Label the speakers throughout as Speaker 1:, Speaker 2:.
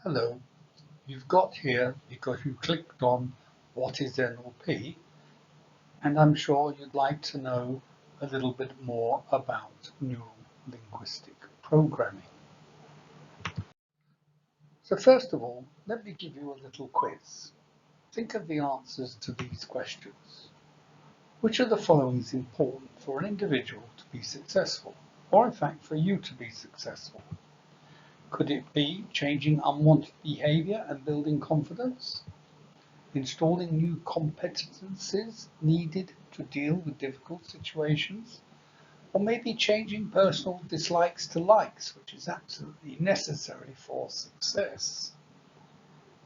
Speaker 1: Hello, you've got here because you clicked on what is NLP, and I'm sure you'd like to know a little bit more about neurolinguistic programming. So first of all, let me give you a little quiz. Think of the answers to these questions. Which of the following is important for an individual to be successful, or in fact for you to be successful? Could it be changing unwanted behavior and building confidence? Installing new competencies needed to deal with difficult situations, or maybe changing personal dislikes to likes, which is absolutely necessary for success.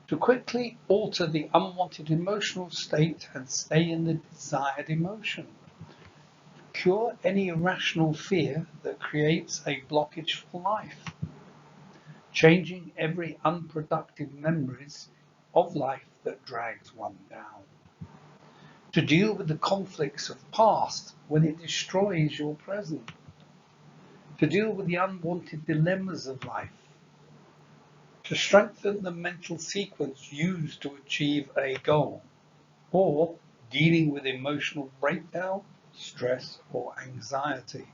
Speaker 1: To quickly alter the unwanted emotional state and stay in the desired emotion. Cure any irrational fear that creates a blockage for life. Changing every unproductive memories of life that drags one down. To deal with the conflicts of past when it destroys your present, to deal with the unwanted dilemmas of life, to strengthen the mental sequence used to achieve a goal, or dealing with emotional breakdown, stress, or anxiety.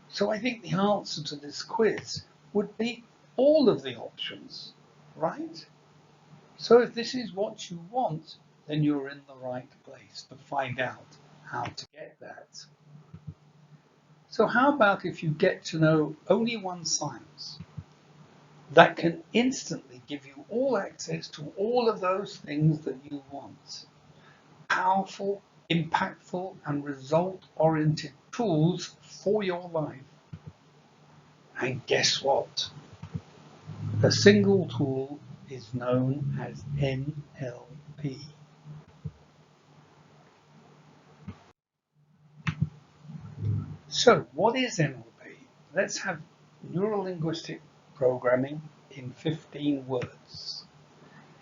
Speaker 1: So I think the answer to this quiz would be all of the options, right? So if this is what you want, then you're in the right place to find out how to get that. So how about if you get to know only one science that can instantly give you all access to all of those things that you want? Powerful, impactful, and result-oriented tools for your life. And guess what? The single tool is known as NLP. So what is NLP? Let's have neurolinguistic programming in 15 words.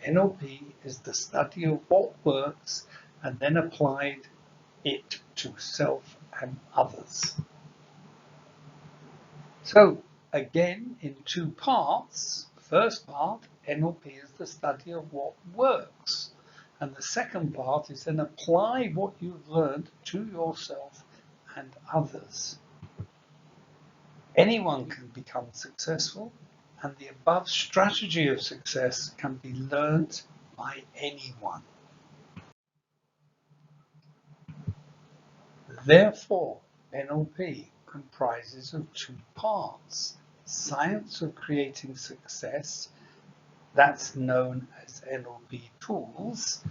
Speaker 1: NLP is the study of what works and then applied it to self and others. So again, in two parts. First part, NLP is the study of what works. And the second part is then apply what you've learned to yourself and others. Anyone can become successful, and the above strategy of success can be learnt by anyone. Therefore, NLP comprises of two parts: science of creating success, that's known as NLP tools,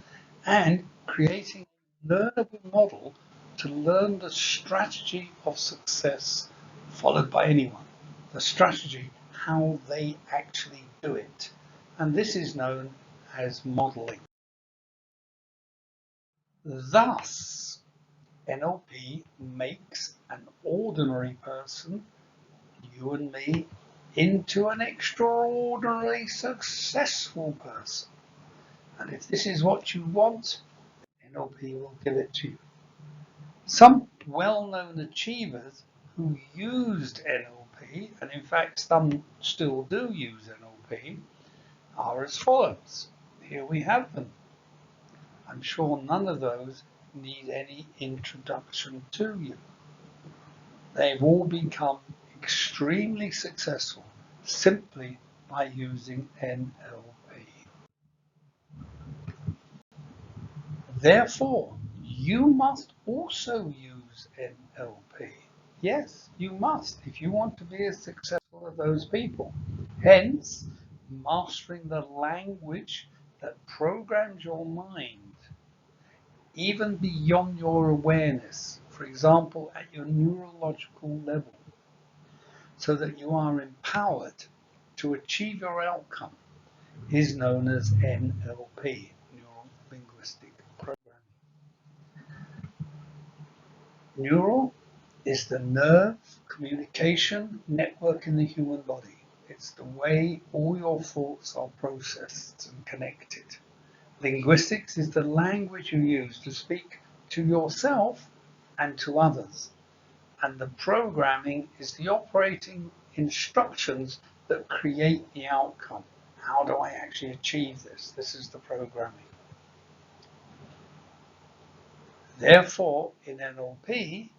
Speaker 1: and creating a learnable model to learn the strategy of success followed by anyone. The strategy, how they actually do it. And this is known as modeling. Thus, NLP makes an ordinary person, you and me, into an extraordinarily successful person. And if this is what you want, NLP will give it to you. Some well-known achievers who used NLP, and in fact some still do use NLP, are as follows. Here we have them. I'm sure none of those need any introduction to you. They've all become extremely successful simply by using NLP. Therefore, you must also use NLP. Yes, you must if you want to be as successful as those people. Hence, mastering the language that programs your mind, even beyond your awareness, for example, at your neurological level, so that you are empowered to achieve your outcome, is known as NLP, Neuro-Linguistic Programming. Neural is the nerve communication network in the human body. It's the way all your thoughts are processed and connected. Linguistics is the language you use to speak to yourself and to others. And the programming is the operating instructions that create the outcome, How do I actually achieve this? This is the programming. Therefore, in NLP,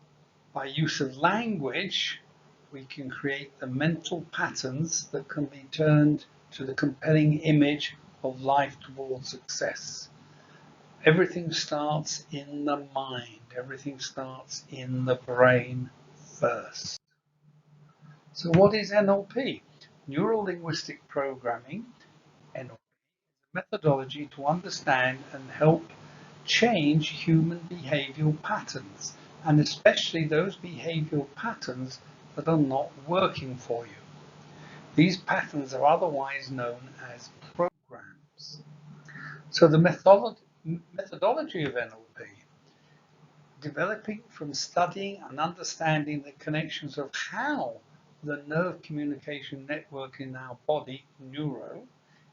Speaker 1: by use of language, we can create the mental patterns that can be turned to the compelling image of life towards success. Everything starts in the mind. Everything starts in the brain first. So what is NLP? NeuroLinguistic Programming, NLP, is a methodology to understand and help change human behavioral patterns, and especially those behavioral patterns that are not working for you. These patterns are otherwise known as programs. So the methodology of NLP, developing from studying and understanding the connections of how the nerve communication network in our body, neuro,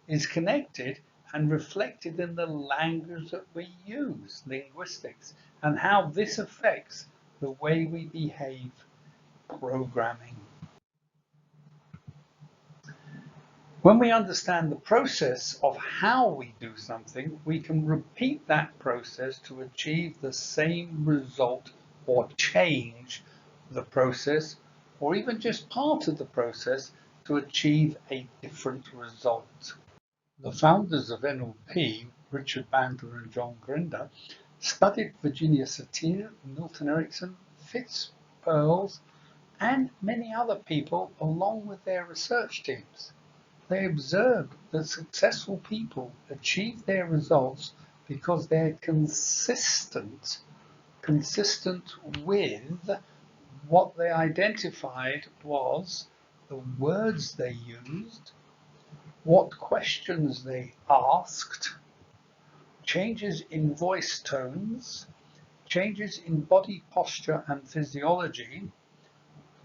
Speaker 1: is connected and reflected in the language that we use, linguistics, and how this affects the way we behave, programming. When we understand the process of how we do something, we can repeat that process to achieve the same result or change the process, or even just part of the process to achieve a different result. The founders of NLP, Richard Bandler and John Grinder, studied Virginia Satir, Milton Erickson, Fitz Perls, and many other people along with their research teams. They observed that successful people achieve their results because they're consistent with what they identified was the words they used, what questions they asked, changes in voice tones, changes in body posture and physiology,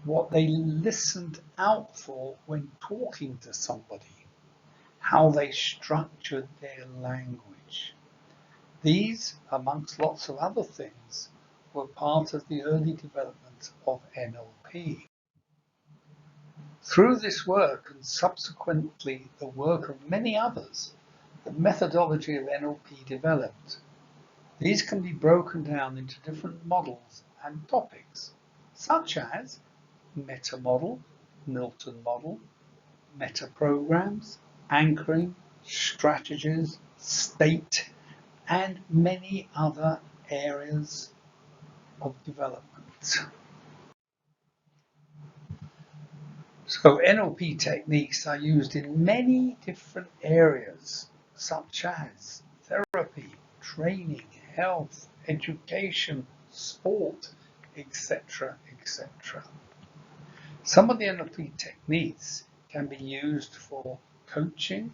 Speaker 1: what they listened out for when talking to somebody, how they structured their language. These, amongst lots of other things, were part of the early development of NLP. Through this work and subsequently the work of many others, the methodology of NLP developed. These can be broken down into different models and topics, such as meta model, Milton model, meta programs, anchoring, strategies, state, and many other areas of development. So NLP techniques are used in many different areas, such as therapy, training, health, education, sport, etc., etc. Some of the NLP techniques can be used for coaching,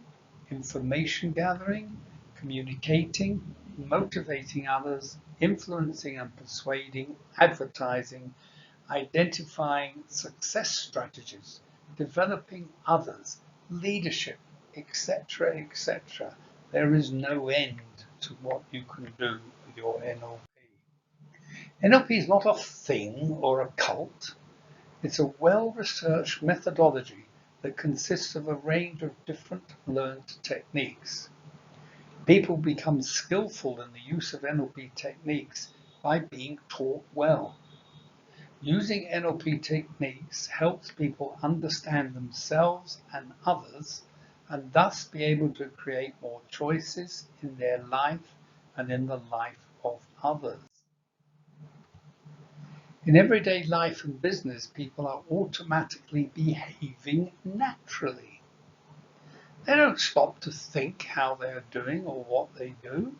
Speaker 1: information gathering, communicating, motivating others, influencing and persuading, advertising, identifying success strategies, developing others, leadership, etc., etc. There is no end to what you can do with your NLP. NLP is not a thing or a cult. It's a well-researched methodology that consists of a range of different learned techniques. People become skillful in the use of NLP techniques by being taught well. Using NLP techniques helps people understand themselves and others, and thus be able to create more choices in their life and in the life of others. In everyday life and business, people are automatically behaving naturally. They don't stop to think how they're doing or what they do.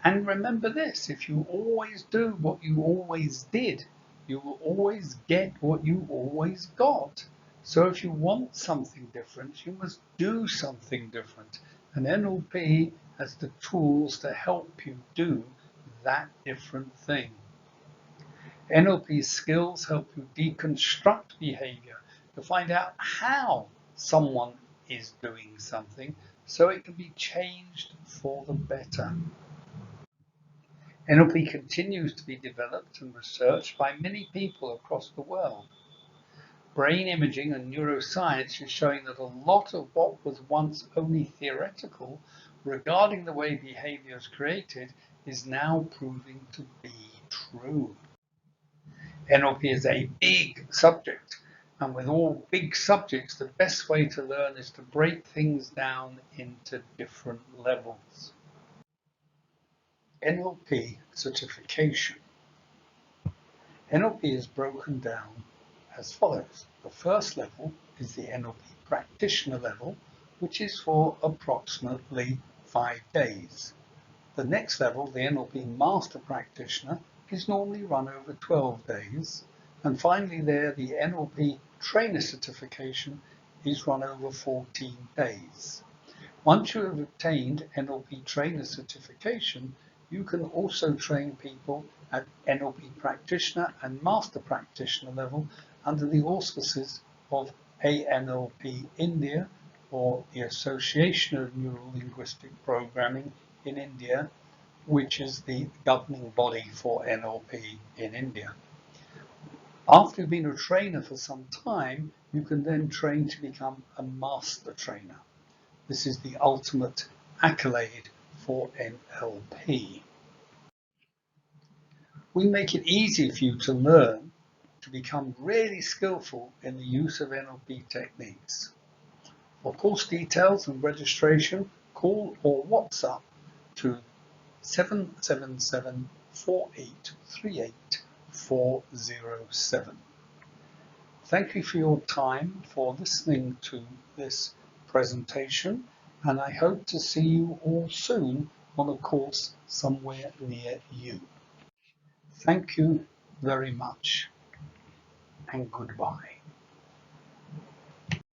Speaker 1: And remember this, if you always do what you always did, you will always get what you always got. So if you want something different, you must do something different. And NLP has the tools to help you do that different thing. NLP skills help you deconstruct behavior to find out how someone is doing something so it can be changed for the better. NLP continues to be developed and researched by many people across the world. Brain imaging and neuroscience is showing that a lot of what was once only theoretical regarding the way behavior is created is now proving to be true. NLP is a big subject, and with all big subjects, the best way to learn is to break things down into different levels. NLP certification. NLP is broken down as follows. The first level is the NLP practitioner level, which is for approximately 5 days. The next level, the NLP master practitioner, is normally run over 12 days. And finally there, the NLP trainer certification is run over 14 days. Once you have obtained NLP trainer certification, you can also train people at NLP practitioner and master practitioner level under the auspices of ANLP India, or the Association of NeuroLinguistic Programming in India, which is the governing body for NLP in India. After you've been a trainer for some time, you can then train to become a master trainer. This is the ultimate accolade for NLP. We make it easy for you to learn to become really skillful in the use of NLP techniques. For course details and registration, call or WhatsApp to 777 4838 407. Thank you for your time for listening to this presentation, and I hope to see you all soon on a course somewhere near you. Thank you very much, and goodbye.